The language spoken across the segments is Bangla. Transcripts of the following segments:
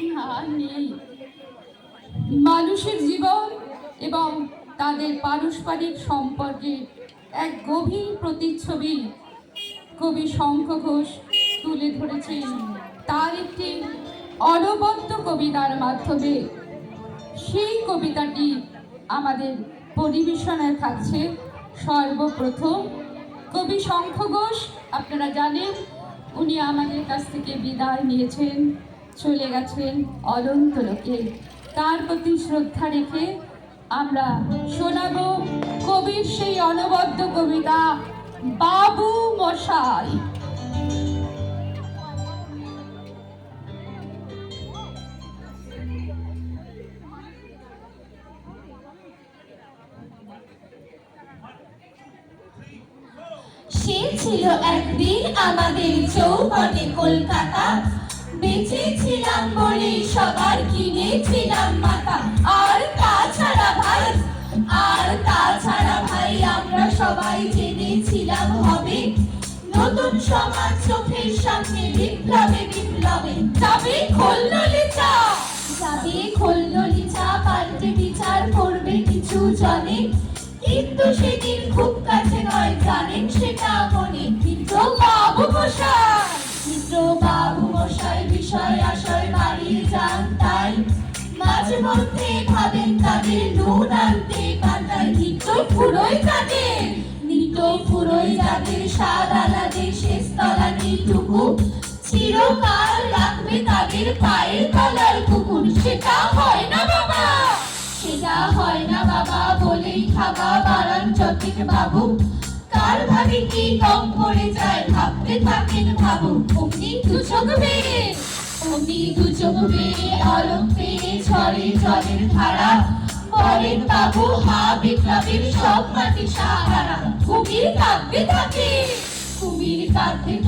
না, নেই। মানুষের জীবন এবং তাদের পারস্পরিক সম্পর্কের এক গভীর প্রতিচ্ছবি কবি শঙ্খ ঘোষ তুলে ধরেছেন তার একটি অনবদ্য কবিতার মাধ্যমে। সেই কবিতাটি আমাদের পরিবেশনায় থাকছে সর্বপ্রথম। কবি শঙ্খ ঘোষ, আপনারা জানেন, উনি আমাদের কাছ থেকে বিদায় নিয়েছেন, চলে গেছেন অনন্ত লোকে। তার প্রতি শ্রদ্ধা রেখে আমরা শোনাব কবির সেই অনবদ্য কবিতা বাবু মশাই। সে ছিল একদিন আমাদের যৌবনে কলকাতা, বেঁচেছিলাম বলে সবার কিনেছিলাম মাথা। আর তাছাড়া ভাই আমরা সবাই জেনেছিলাম হবে নতুন সমাজ চোখের সামনে বিপ্লবে যাবে খোলনলিচা পাল্টে বিচার করবে কিছু জনে, কিন্তু সেদিন খুব কাছে নয়, জানেন সেটা মনে। মিত্র বাবু মশাই বিষয় আশয় বাড়িয়ে যান তাই, মাঝে মধ্যে ভাবেন তাদের নুন আনতে কাঁদায়। নিত্য ফুরোয় যাদের স্বাদ আলাদে শেষ তলা নিটুকু, চিরকাল রাখবে তাদের পায়ের তলার কুকুর। সেটা হয় না বাবা বলেই খাবা বাড়ান চটির বাবু, কার ভাগে কি কম পড়ে যায় ভাবতে থাকেন ভাবু। অমনি দু চোখ বেয়ে আলোক পেয়ে ঝরে জলের ধারা, বলেন বাবু হা বিপ্লবের সব মাটি সাহারা। কুমির কাঁদতে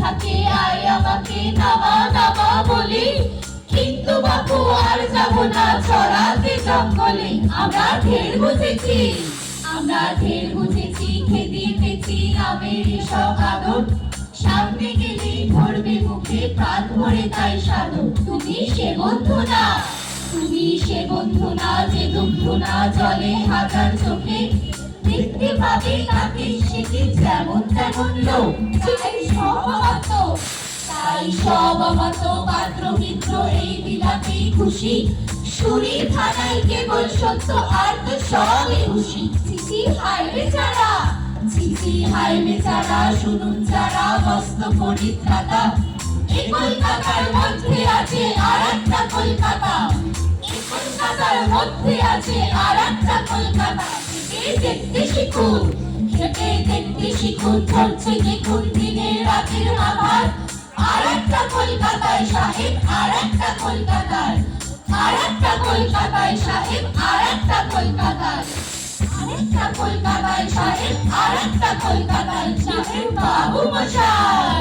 থাকে আয় আমাকে নামা বলি, কিন্তু বাবু আর যাব না ছড়াতে জঙ্গলে। আমরা ঢের বুঝেছি খেতে পেছি আমের সব আদর, সামনে গেলেই ধরবে মুখে প্রাণ ভরে তাই সাদর। তুমি সে বন্ধু না যে দুগ্ধ না জলে হাজার চোখে, দেখতে পাবে তাকে সেটি যেমন তেমন লোক। তাই সব আমাতো পাত্র মিত্র এই বিলাতেই খুশি, সুরি থানায় কেবল সত্য আর তো সবই খুশি। চিঠি হায় বেচারা শুনুন যারা মস্ত পরিত্রাতা, এই কলকাতার মধ্যে আছে আর একটা কলকাতা, হেঁটে দেখতে শিখুন চলছে দেখুন দিনের রাতের আধার। আর একটা কলকাতায় সাহেব আর একটা কলকাতায় সাহেব আর একটা কলকাতায় সাহেব বাবু মশাই।